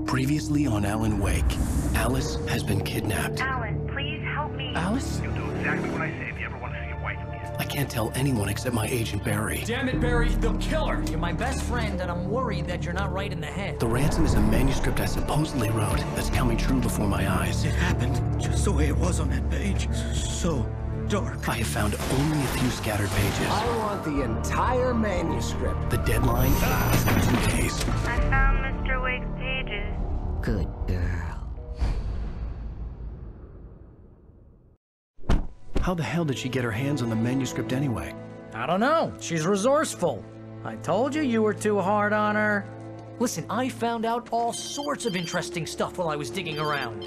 Previously on Alan Wake, Alice has been kidnapped. Alan, please help me. Alice? You'll do exactly what I say if you ever want to see your wife again. I can't tell anyone except my agent Barry. Damn it, Barry, they'll kill her! You're my best friend, and I'm worried that you're not right in the head. The ransom is a manuscript I supposedly wrote that's coming true before my eyes. It happened just the way it was on that page. So dark. I have found only a few scattered pages. I want the entire manuscript. The deadline is in 2 days. I found Mr. Wake's pages. Good girl. How the hell did she get her hands on the manuscript anyway? I don't know. She's resourceful. I told you were too hard on her. Listen, I found out all sorts of interesting stuff while I was digging around.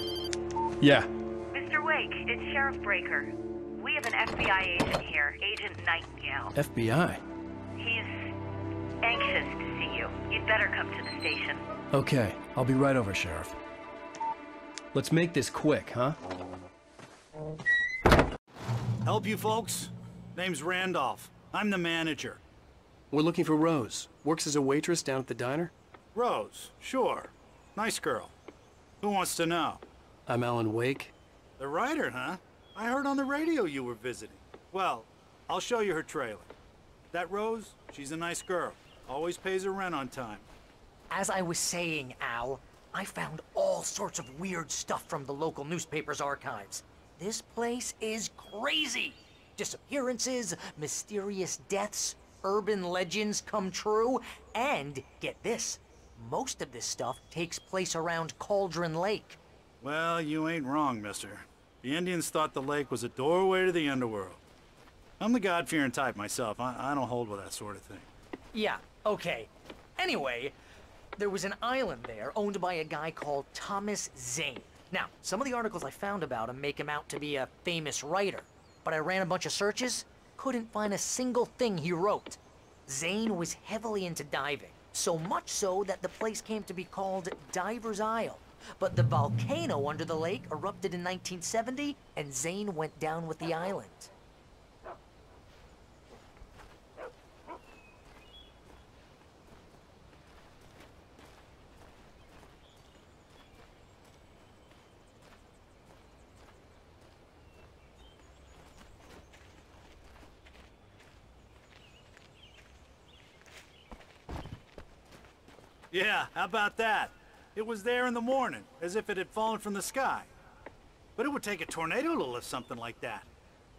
Yeah. Mr. Wake, it's Sheriff Breaker. We have an FBI agent here, Agent Nightingale. FBI? He's anxious to see you. You'd better come to the station. Okay, I'll be right over, Sheriff. Let's make this quick, huh? Help you folks? Name's Randolph. I'm the manager. We're looking for Rose. Works as a waitress down at the diner. Rose, sure. Nice girl. Who wants to know? I'm Alan Wake. The writer, huh? I heard on the radio you were visiting. Well, I'll show you her trailer. That Rose, she's a nice girl. Always pays her rent on time. As I was saying, Al, I found all sorts of weird stuff from the local newspaper's archives. This place is crazy. Disappearances, mysterious deaths, urban legends come true, and get this, most of this stuff takes place around Cauldron Lake. Well, you ain't wrong, mister. The Indians thought the lake was a doorway to the underworld. I'm the God-fearing type myself. I don't hold with that sort of thing. Yeah, okay. Anyway, there was an island there owned by a guy called Thomas Zane. Now, some of the articles I found about him make him out to be a famous writer, but I ran a bunch of searches, couldn't find a single thing he wrote. Zane was heavily into diving, so much so that the place came to be called Diver's Isle. But the volcano under the lake erupted in 1970, and Zane went down with the island. Yeah, how about that? It was there in the morning, as if it had fallen from the sky. But it would take a tornado to lift something like that.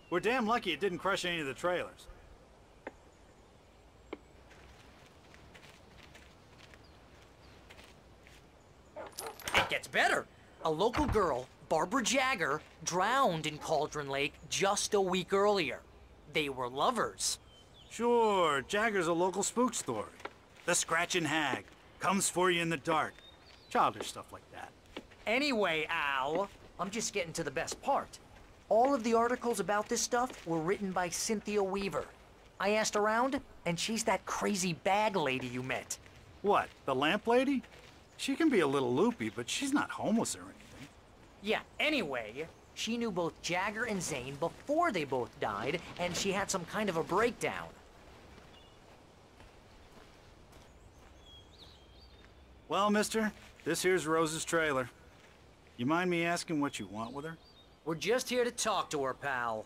We're damn lucky it didn't crush any of the trailers. It gets better. A local girl, Barbara Jagger, drowned in Cauldron Lake just a week earlier. They were lovers. Sure, Jagger's a local spook story. The Scratching Hag comes for you in the dark. Childish stuff like that. Anyway, Al, I'm just getting to the best part. All of the articles about this stuff were written by Cynthia Weaver. I asked around, and she's that crazy bag lady you met. What, the lamp lady? She can be a little loopy, but she's not homeless or anything. Yeah, anyway, she knew both Jagger and Zane before they both died, and she had some kind of a breakdown. Well, mister, this here's Rose's trailer. You mind me asking what you want with her? We're just here to talk to her, pal.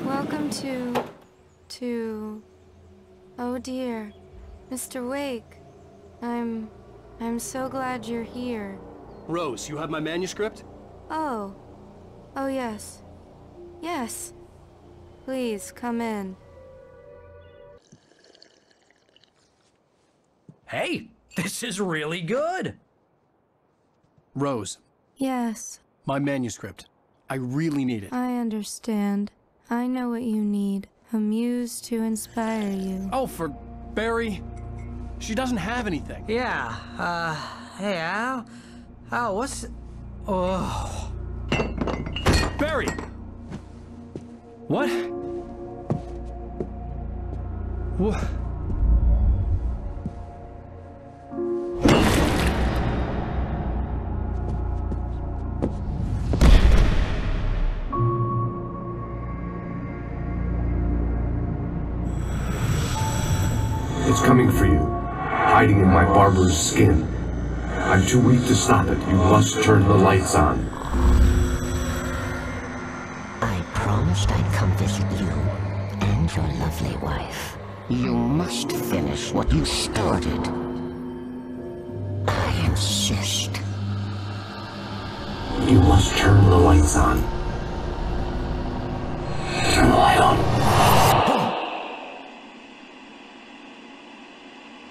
Welcome to... Oh dear, Mr. Wake. I'm so glad you're here. Rose, you have my manuscript? Oh. Oh, yes. Yes. Please, come in. Hey, this is really good. Rose, Yes, my manuscript. I really need it. I understand. I know what you need. A muse to inspire you. Oh, for Barry. She doesn't have anything. Yeah, hey, Al? Al, what's... Oh... Barry! What? What? It's coming for you, hiding in my barber's skin. I'm too weak to stop it. You must turn the lights on. I promised I'd come visit you and your lovely wife. You must finish what you started. I insist. You must turn the lights on. Turn the light on.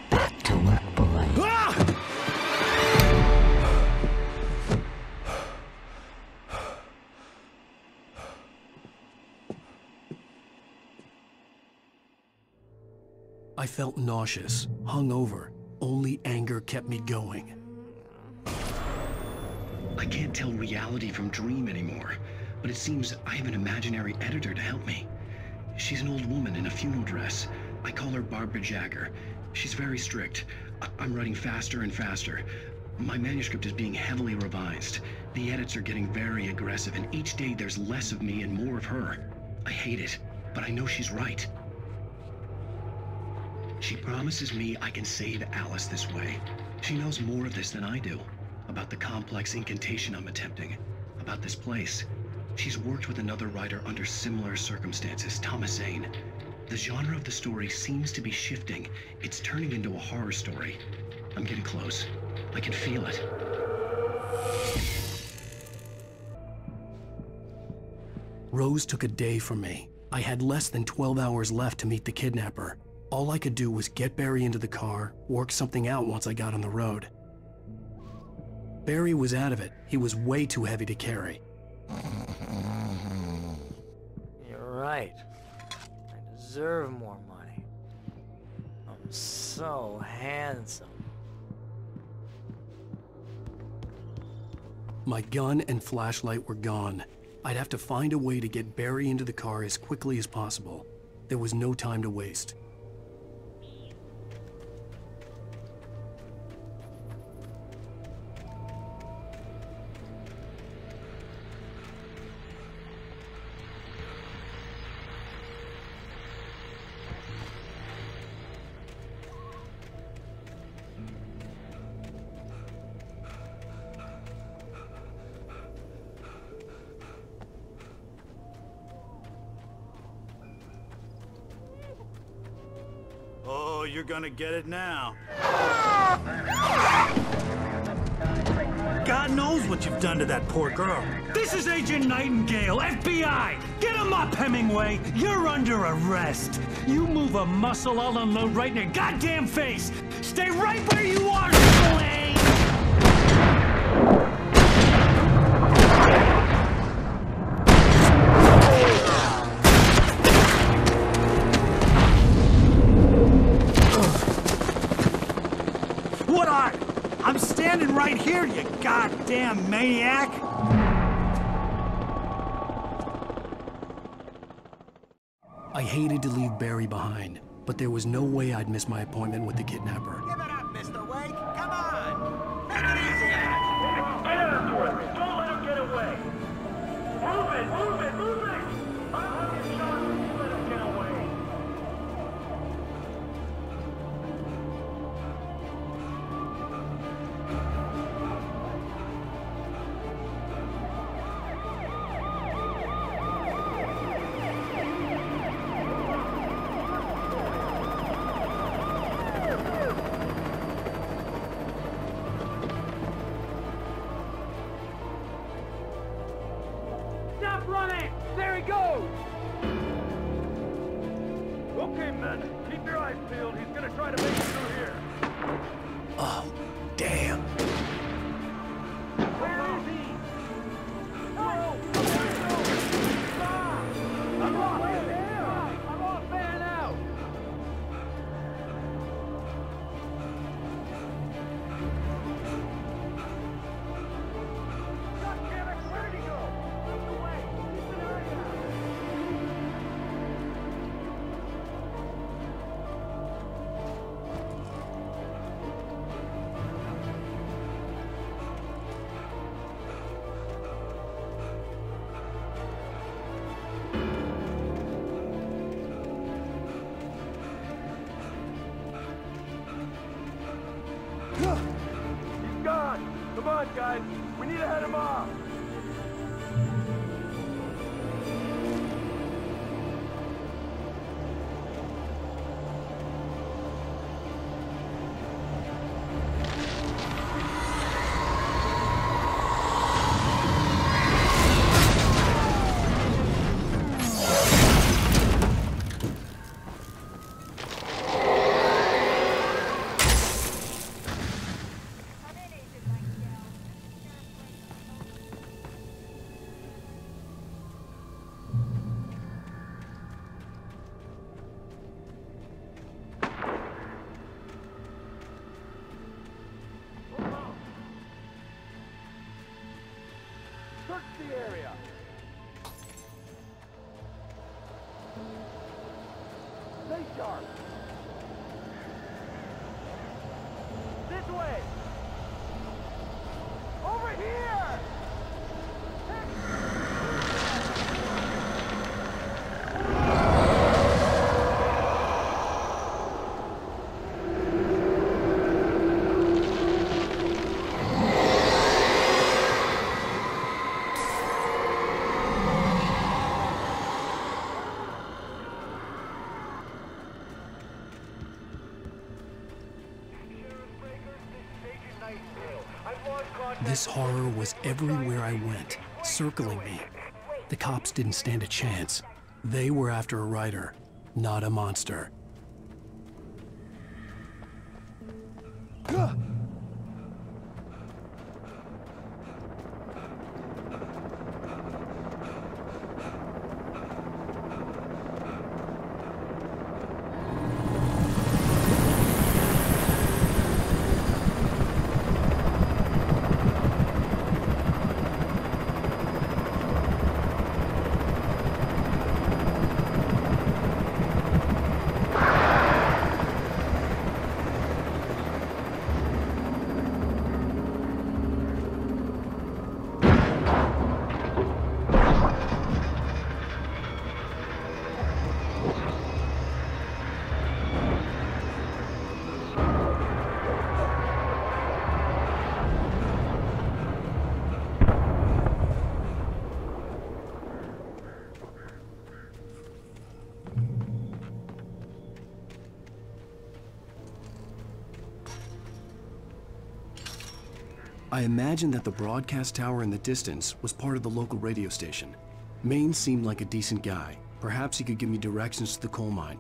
Back to work, boy. I felt nauseous, hungover. Only anger kept me going. I can't tell reality from dream anymore, but it seems I have an imaginary editor to help me. She's an old woman in a funeral dress. I call her Barbara Jagger. She's very strict. I'm writing faster and faster. My manuscript is being heavily revised. The edits are getting very aggressive, and each day there's less of me and more of her. I hate it, but I know she's right. She promises me I can save Alice this way. She knows more of this than I do. About the complex incantation I'm attempting. About this place. She's worked with another writer under similar circumstances, Thomas Zane. The genre of the story seems to be shifting. It's turning into a horror story. I'm getting close. I can feel it. Rose took a day from me. I had less than 12 hours left to meet the kidnapper. All I could do was get Barry into the car, work something out once I got on the road. Barry was out of it. He was way too heavy to carry. You're right. I deserve more money. I'm so handsome. My gun and flashlight were gone. I'd have to find a way to get Barry into the car as quickly as possible. There was no time to waste. Oh, you're gonna get it now. God knows what you've done to that poor girl. This is Agent Nightingale, FBI! Get him up, Hemingway! You're under arrest! You move a muscle, I'll unload right in your goddamn face! Stay right where you are, Slane! What are? I'm standing right here, you goddamn maniac! I hated to leave Barry behind, but there was no way I'd miss my appointment with the kidnapper. Give it up, Mr. Wake! Come on! Make it easy on him! Get after him! Don't let him get away! Move it! Move it! Move it! I'll get shot if you let him get away! Stop running! There he goes! Okay, men, keep your eyes peeled. He's gonna try to make it through here. Oh, damn. Where is he? No! Stop! I'm off! I'm off fan out! God damn it! Where did he go? Lead the way! Keep an eye out! up, guys. We need to head him off. Search the area. Stay sharp. This way. Over here. This horror was everywhere I went, circling me. The cops didn't stand a chance. They were after a writer, not a monster. I imagined that the broadcast tower in the distance was part of the local radio station. Maine seemed like a decent guy. Perhaps he could give me directions to the coal mine.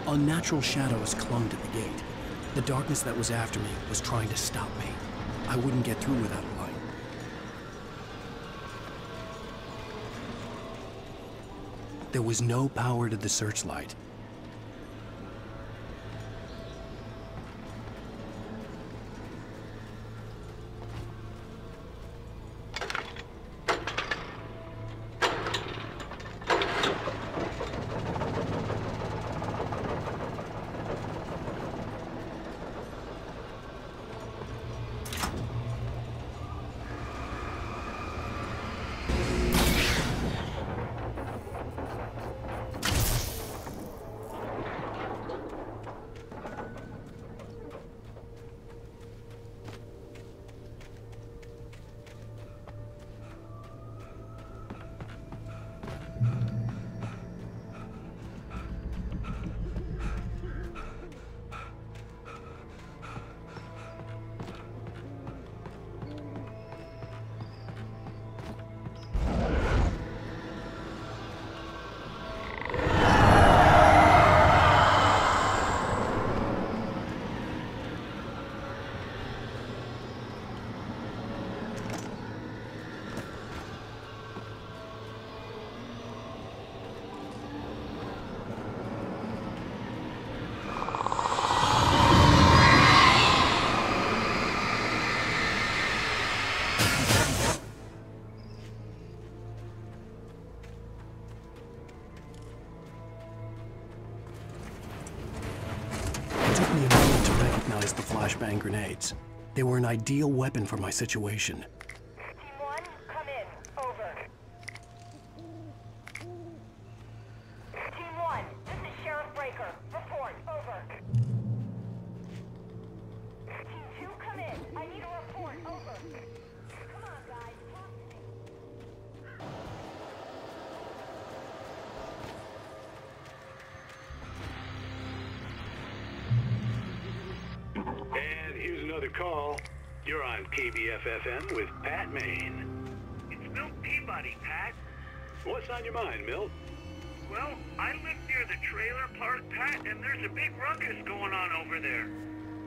Unnatural shadows clung to the gate. The darkness that was after me was trying to stop me. I wouldn't get through without a light. There was no power to the searchlight. The flashbang grenades. They were an ideal weapon for my situation. Team 1, come in. Over. Team 1, this is Sheriff Breaker. another call. You're on KBF-FM with Pat Maine. It's Milt Peabody, Pat. What's on your mind, Milt? Well, I live near the trailer park, Pat, and there's a big ruckus going on over there.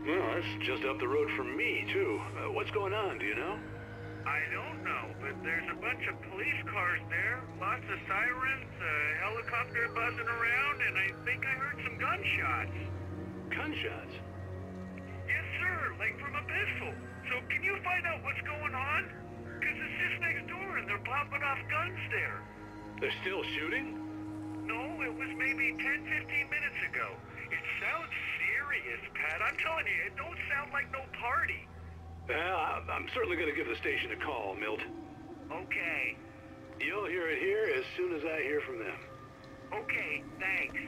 Well, that's just up the road from me, too. What's going on, do you know? I don't know, but there's a bunch of police cars there, lots of sirens, a helicopter buzzing around, and I think I heard some gunshots. Gunshots? Yes, sir, like from a pistol. So can you find out what's going on? Because it's just next door and they're popping off guns there. They're still shooting? No, it was maybe 10, 15 minutes ago. It sounds serious, Pat. I'm telling you, it don't sound like no party. Well, I'm certainly going to give the station a call, Milt. Okay. You'll hear it here as soon as I hear from them. Okay, thanks.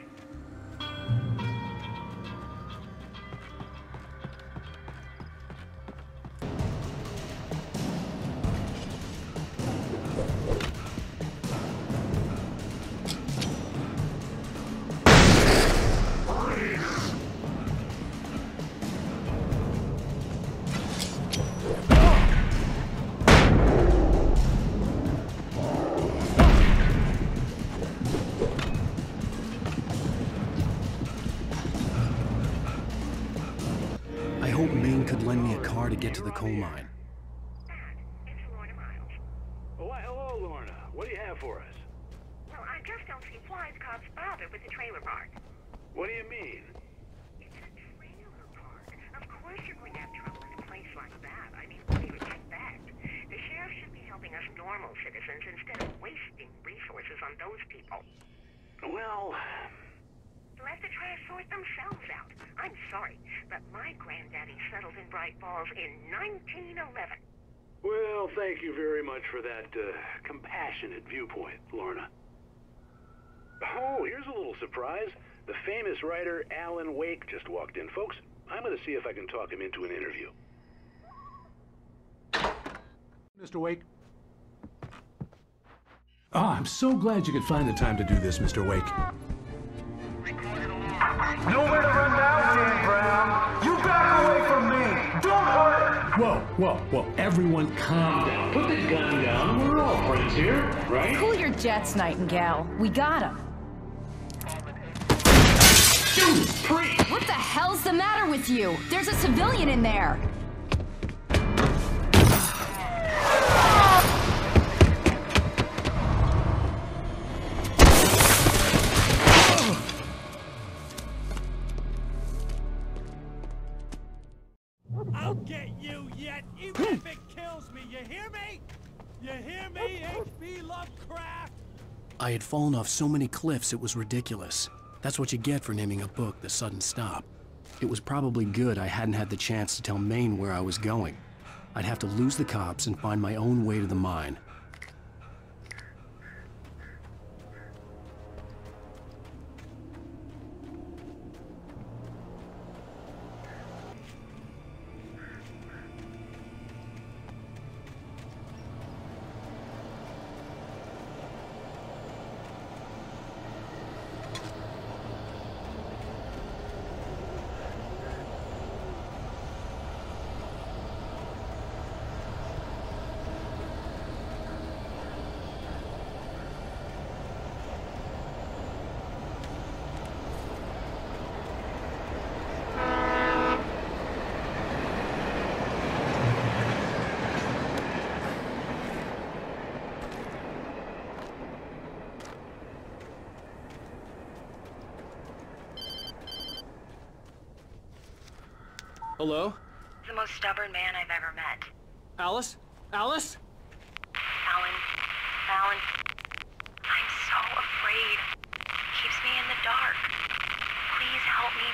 To get to the coal mine. It's Lorna Miles. Oh, why, hello, Lorna. What do you have for us? Well, I just don't see why the cops bother with the trailer park. What do you mean? It's a trailer park. Of course you're going to have trouble in a place like that. I mean, what do you expect? The sheriff should be helping us normal citizens instead of wasting resources on those people. Well... Let the trash sort themselves out. I'm sorry, but my granddaddy settled in Bright Falls in 1911. Well, thank you very much for that compassionate viewpoint, Lorna. Oh, here's a little surprise. The famous writer Alan Wake just walked in. Folks, I'm going to see if I can talk him into an interview. Mr. Wake? Ah, I'm so glad you could find the time to do this, Mr. Wake. Nowhere to run now, Dan Brown. You back away from me. Don't hurt her. Whoa, everyone calm down. Put the gun down. We're all friends here, right? Cool your jets, Nightingale. We got him. Dude, freeze! What the hell's the matter with you? There's a civilian in there. I'll get you yet, even if it kills me, you hear me? You hear me, H.P. Lovecraft? I had fallen off so many cliffs it was ridiculous. That's what you get for naming a book The Sudden Stop. It was probably good I hadn't had the chance to tell Maine where I was going. I'd have to lose the cops and find my own way to the mine. Hello? The most stubborn man I've ever met. Alice? Alice? Alan, I'm so afraid. He keeps me in the dark. Please help me.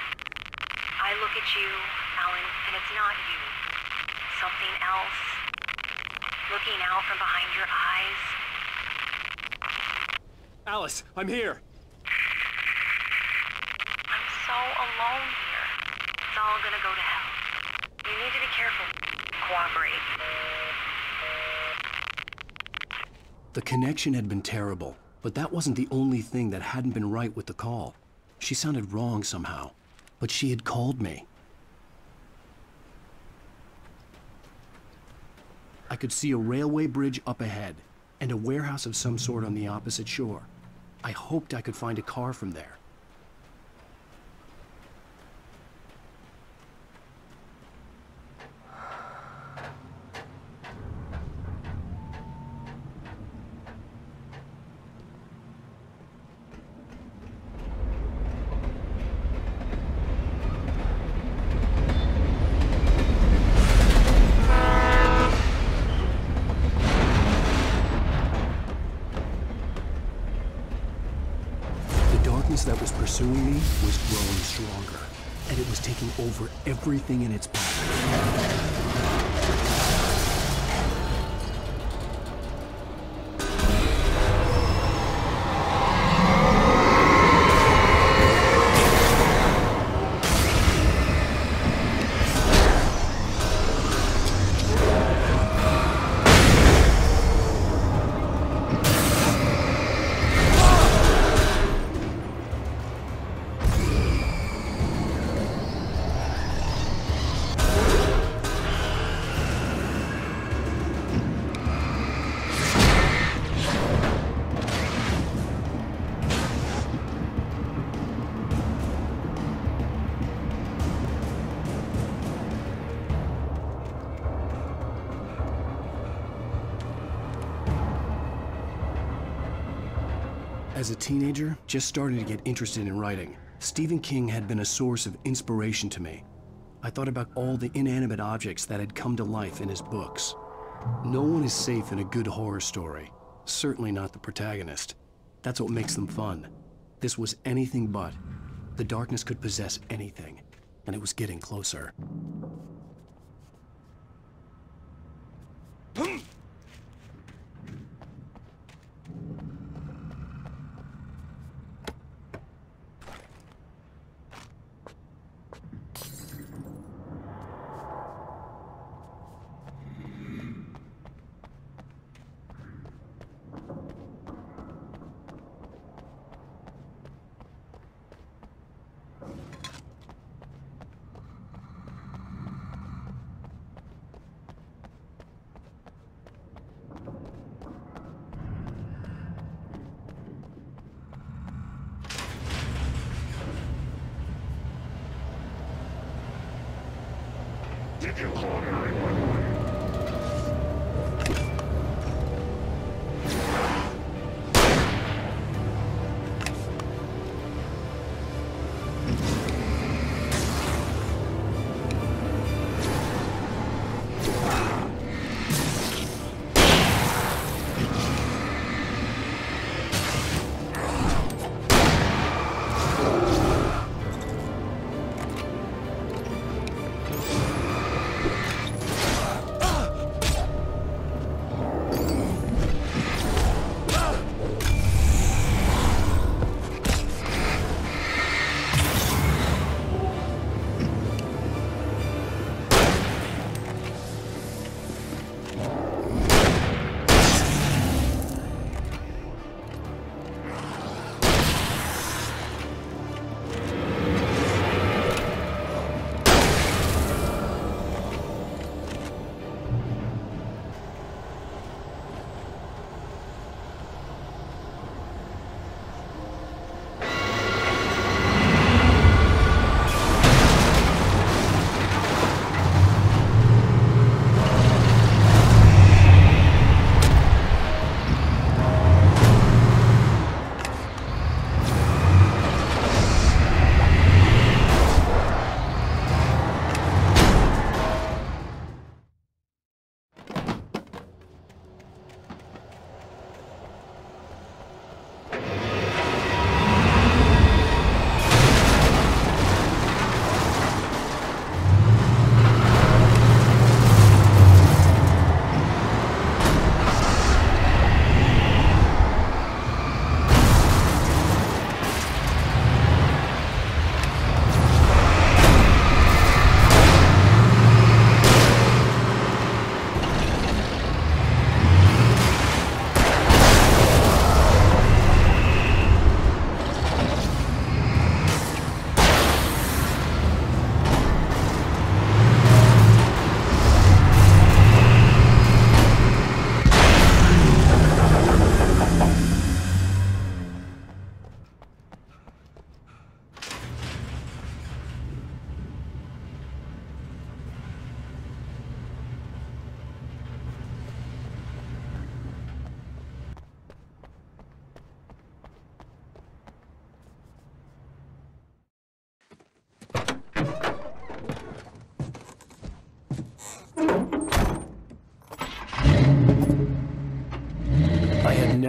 I look at you, Alan, and it's not you. Something else. Looking out from behind your eyes. Alice, I'm here. I'm so alone here. It's all gonna go to hell. You need to be careful. Cooperate. The connection had been terrible, but that wasn't the only thing that hadn't been right with the call. She sounded wrong somehow, but she had called me. I could see a railway bridge up ahead, and a warehouse of some sort on the opposite shore. I hoped I could find a car from there. That was pursuing me was growing stronger, and it was taking over everything in its path. As a teenager, just starting to get interested in writing, Stephen King had been a source of inspiration to me. I thought about all the inanimate objects that had come to life in his books. No one is safe in a good horror story. Certainly not the protagonist. That's what makes them fun. This was anything but. The darkness could possess anything, and it was getting closer. Did you call 911?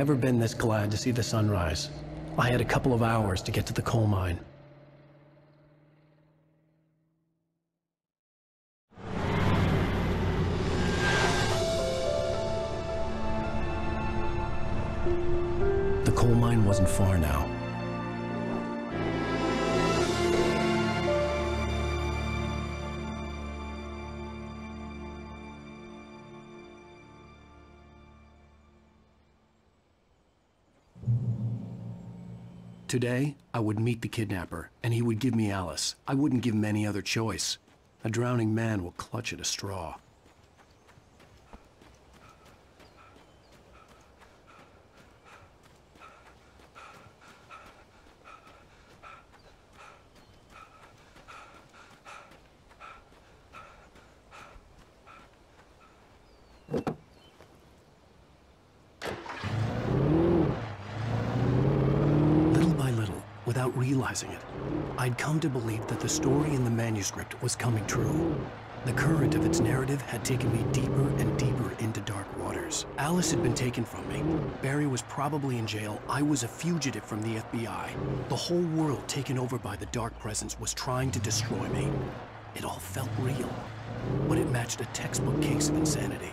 never been this glad to see the sunrise. I had a couple of hours to get to the coal mine. The coal mine wasn't far now. Today, I would meet the kidnapper, and he would give me Alice. I wouldn't give him any other choice. A drowning man will clutch at a straw. Without realizing it, I'd come to believe that the story in the manuscript was coming true. The current of its narrative had taken me deeper and deeper into dark waters. Alice had been taken from me. Barry was probably in jail. I was a fugitive from the FBI. The whole world taken over by the dark presence was trying to destroy me. It all felt real, but it matched a textbook case of insanity.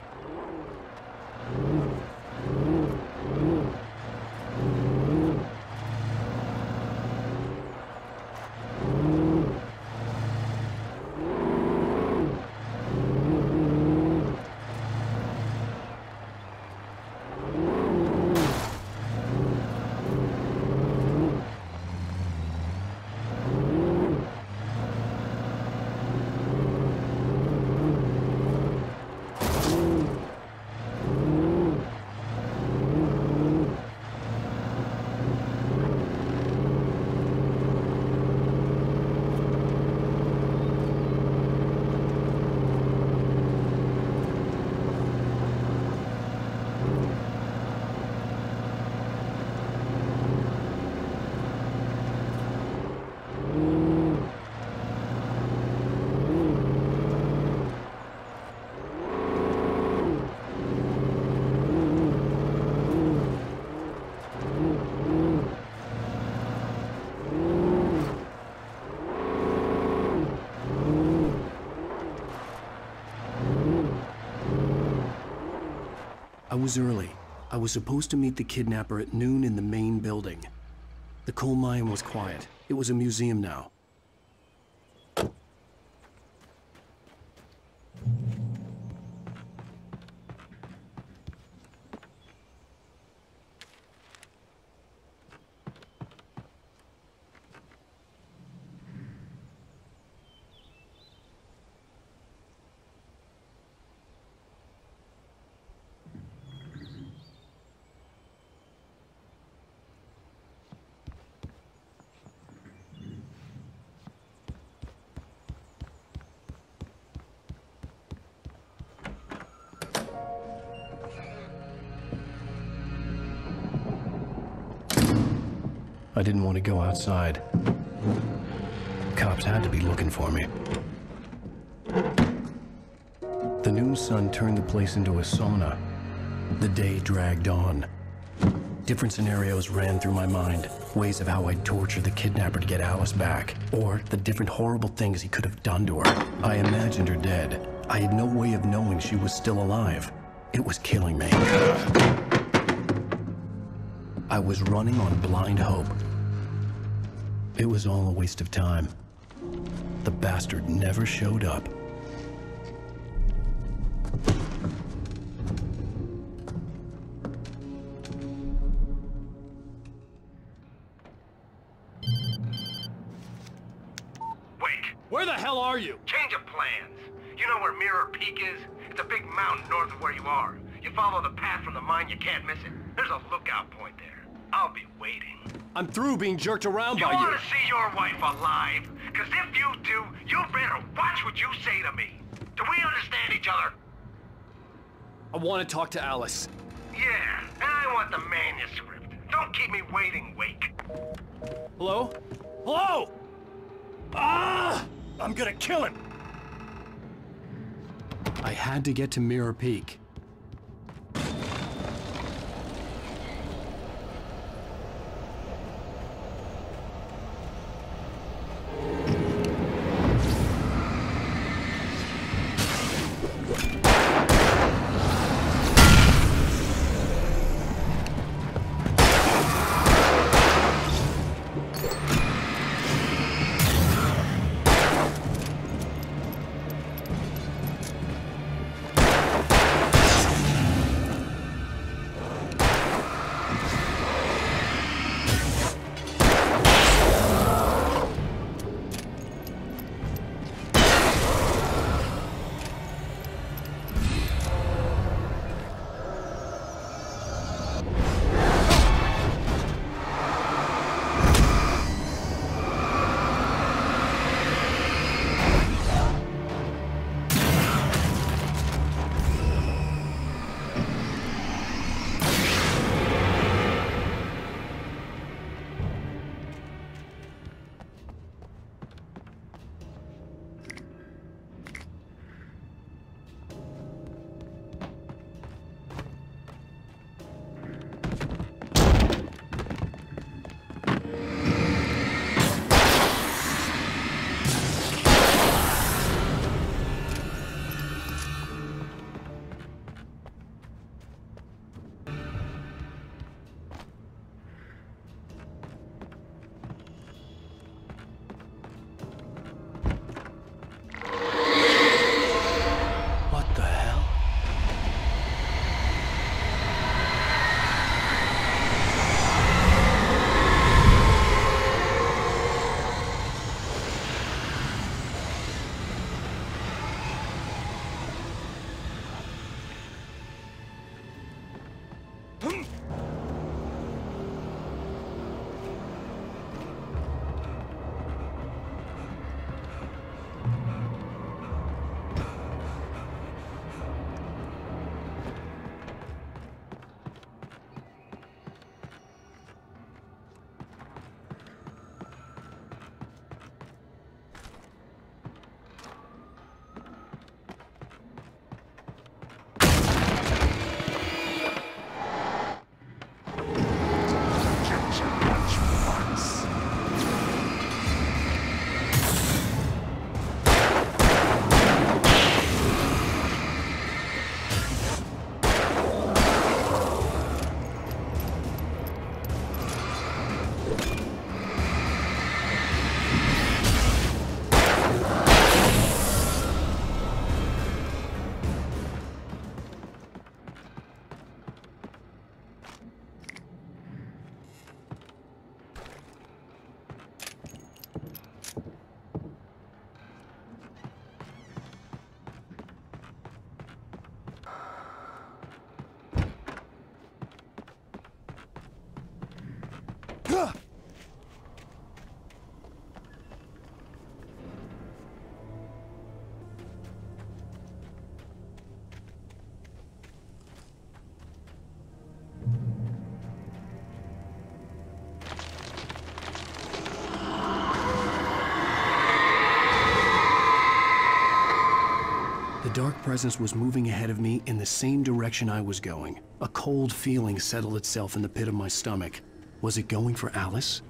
I was early. I was supposed to meet the kidnapper at noon in the main building. The coal mine was quiet. It was a museum now. I didn't want to go outside. Cops had to be looking for me. The noon sun turned the place into a sauna. The day dragged on. Different scenarios ran through my mind. Ways of how I'd torture the kidnapper to get Alice back. Or the different horrible things he could have done to her. I imagined her dead. I had no way of knowing she was still alive. It was killing me. I was running on blind hope. It was all a waste of time. The bastard never showed up. Wake! Where the hell are you? Change of plans. You know where Mirror Peak is? It's a big mountain north of where you are. You follow the path from the mine, you can't miss it. There's a lookout point there. I'll be waiting. I'm through being jerked around by you. You want to see your wife alive? Because if you do, you better watch what you say to me. Do we understand each other? I want to talk to Alice. Yeah, and I want the manuscript. Don't keep me waiting, Wake. Hello? Hello? Ah! I'm gonna kill him! I had to get to Mirror Peak. The dark presence was moving ahead of me in the same direction I was going. A cold feeling settled itself in the pit of my stomach. Was it going for Alice?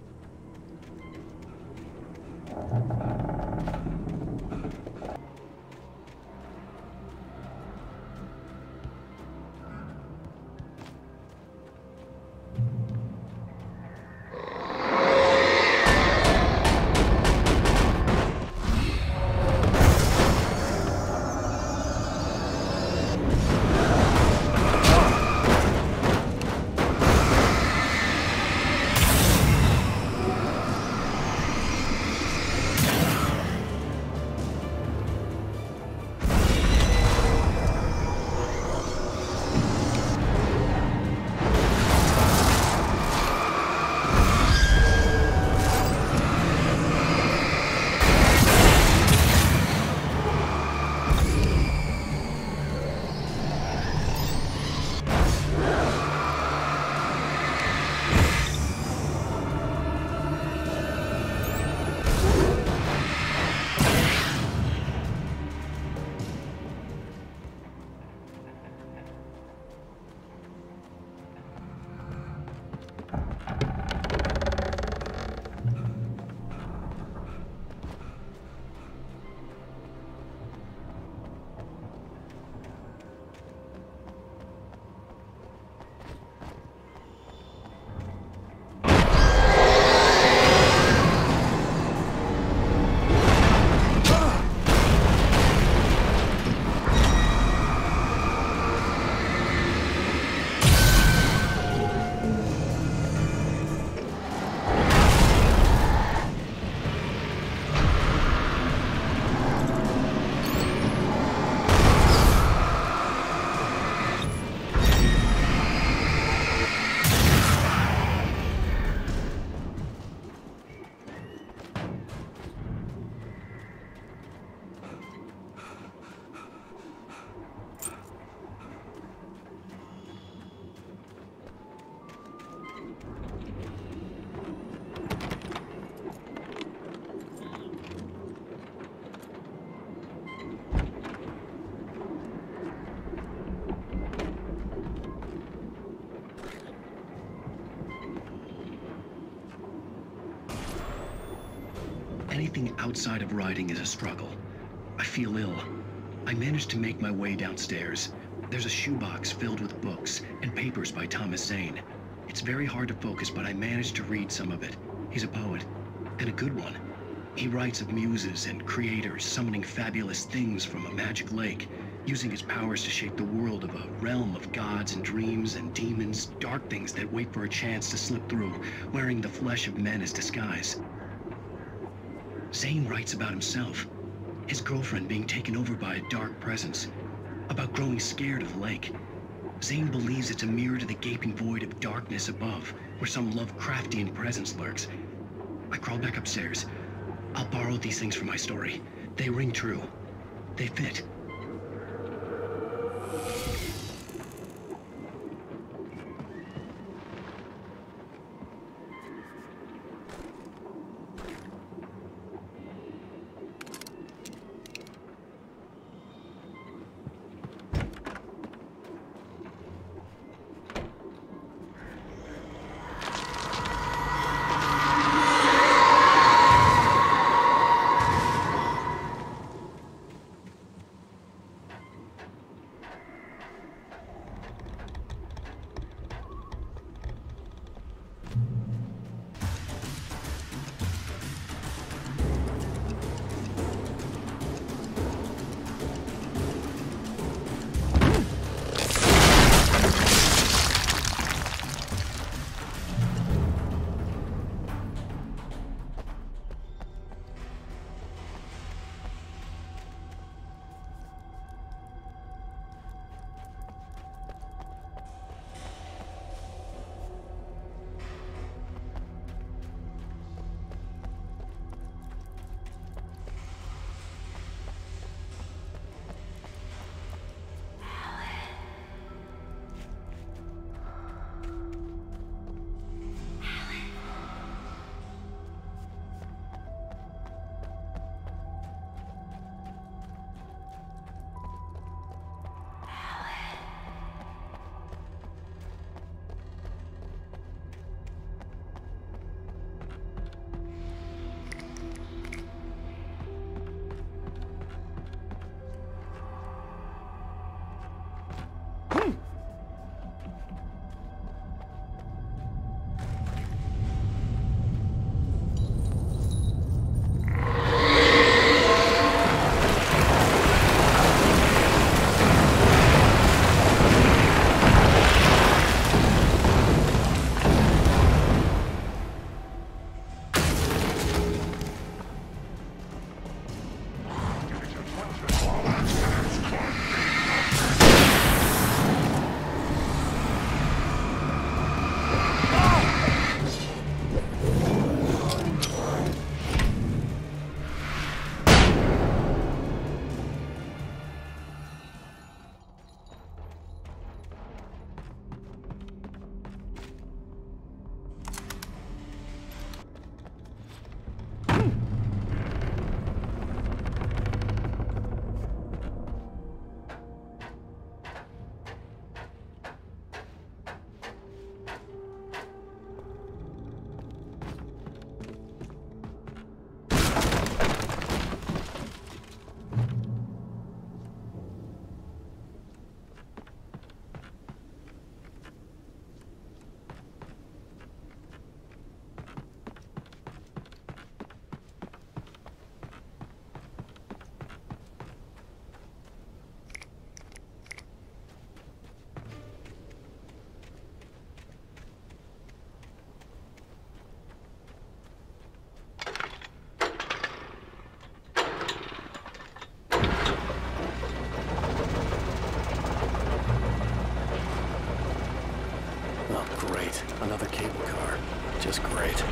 Anything outside of riding is a struggle. I feel ill. I managed to make my way downstairs. There's a shoebox filled with books and papers by Thomas Zane. It's very hard to focus, but I managed to read some of it. He's a poet, and a good one. He writes of muses and creators summoning fabulous things from a magic lake, using his powers to shape the world of a realm of gods and dreams and demons, dark things that wait for a chance to slip through, wearing the flesh of men as disguise. Zane writes about himself, his girlfriend being taken over by a dark presence, about growing scared of the lake. Zane believes it's a mirror to the gaping void of darkness above, where some Lovecraftian presence lurks. I crawl back upstairs. I'll borrow these things for my story. They ring true. They fit. Great. Another cable car. Just great.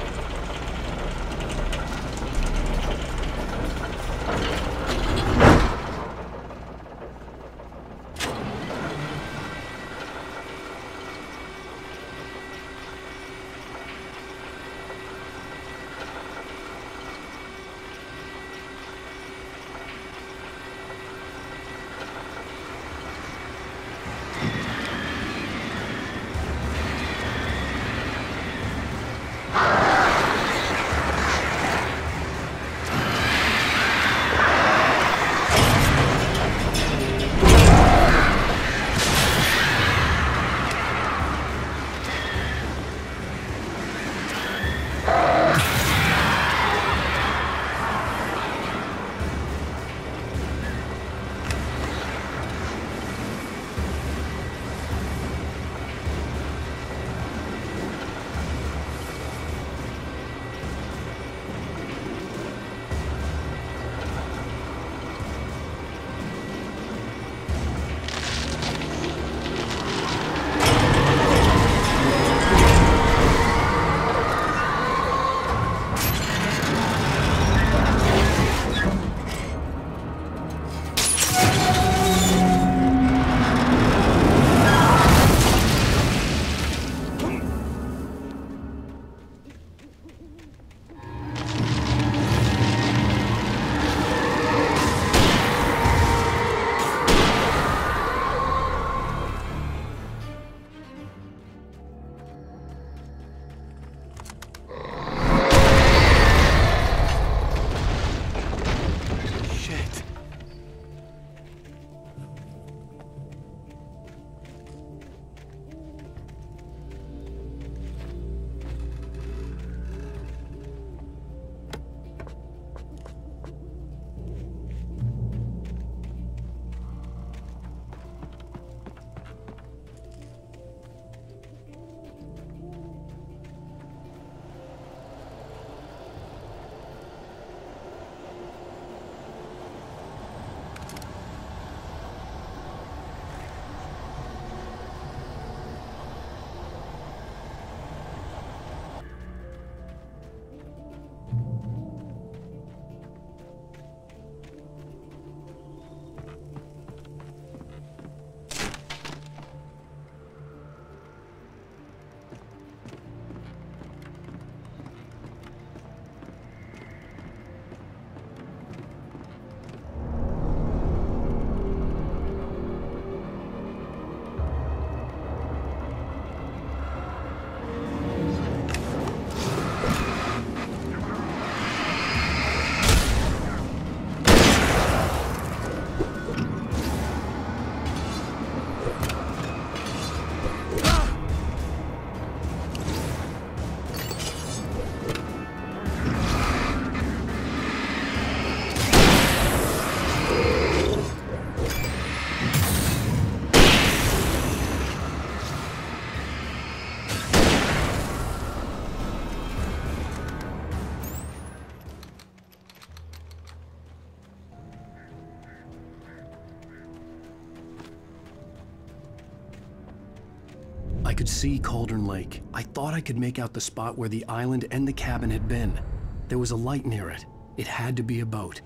I could see Cauldron Lake. I thought I could make out the spot where the island and the cabin had been. There was a light near it. It had to be a boat.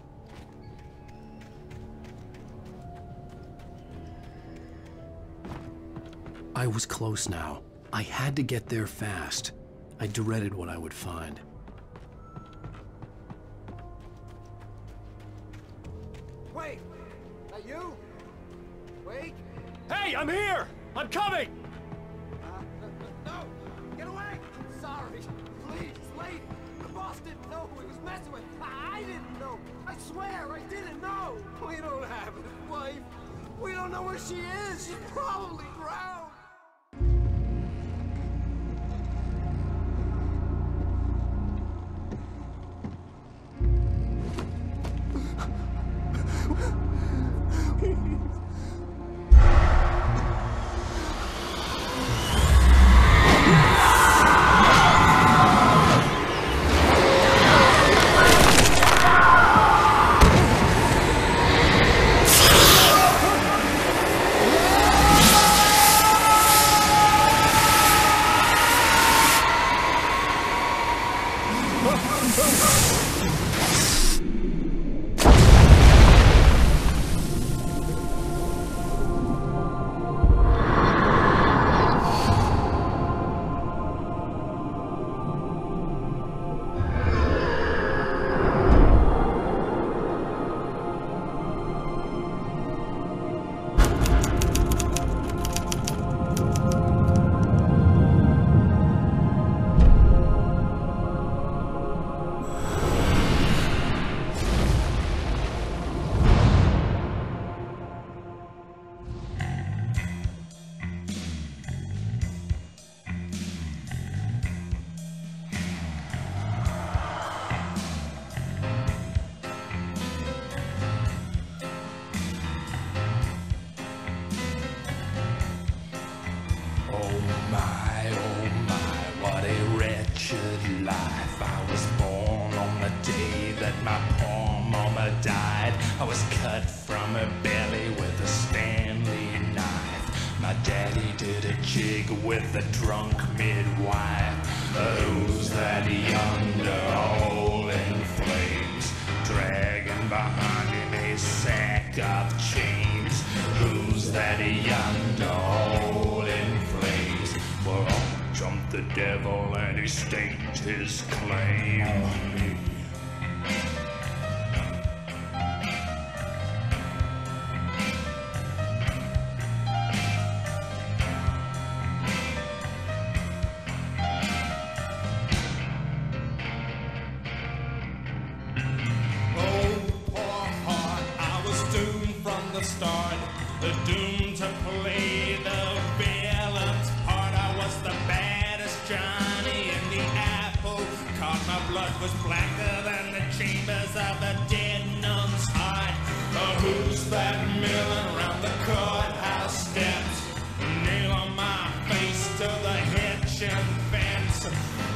I was close now. I had to get there fast. I dreaded what I would find. Wait! That you? Wait! Hey, I'm here! I'm coming! No! Get away! Sorry. Please, lady. The boss didn't know who he was messing with. I didn't know. I swear I didn't know. We don't have his wife. We don't know where she is. She's probably drowned. I was cut from her belly with a Stanley knife. My daddy did a jig with a drunk midwife. Who's that yonder hole in flames, dragging behind him a sack of chains? Who's that yonder hole in flames? Well, up jumped the devil and he staked his claim on me. Start, doomed to play the villain's part. I was the baddest Johnny in the apple cart. My blood was blacker than the chambers of a dead nun's heart. Who's that milling around the courthouse steps? Nail on my face to the hitching fence.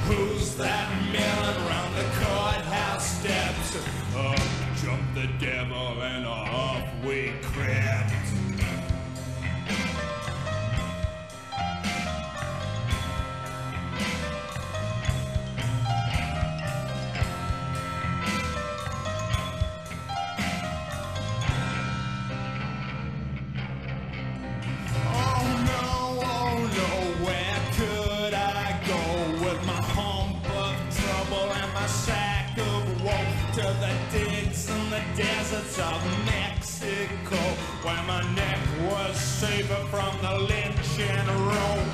Who's that milling around the courthouse steps? Up jumped the devil and off we crept. Oh no, where could I go with my hump of trouble and my sack of woe? To the digs and the deserts of Mexico, where my neck was safer from the lynching rope.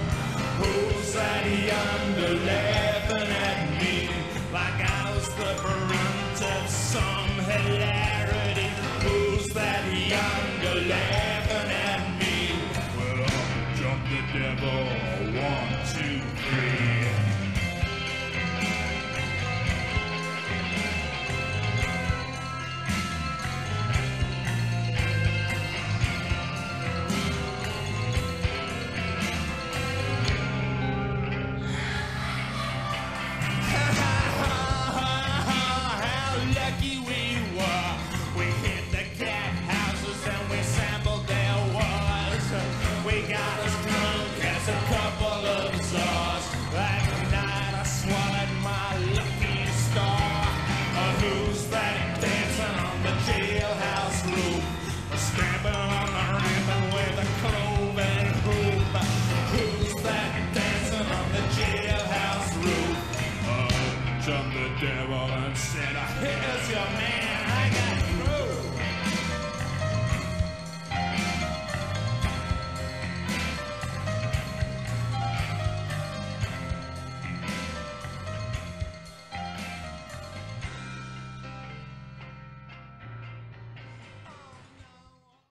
Who's that yonder laughing at me like I was the brunt of some hilarity? Who's that yonder laughing?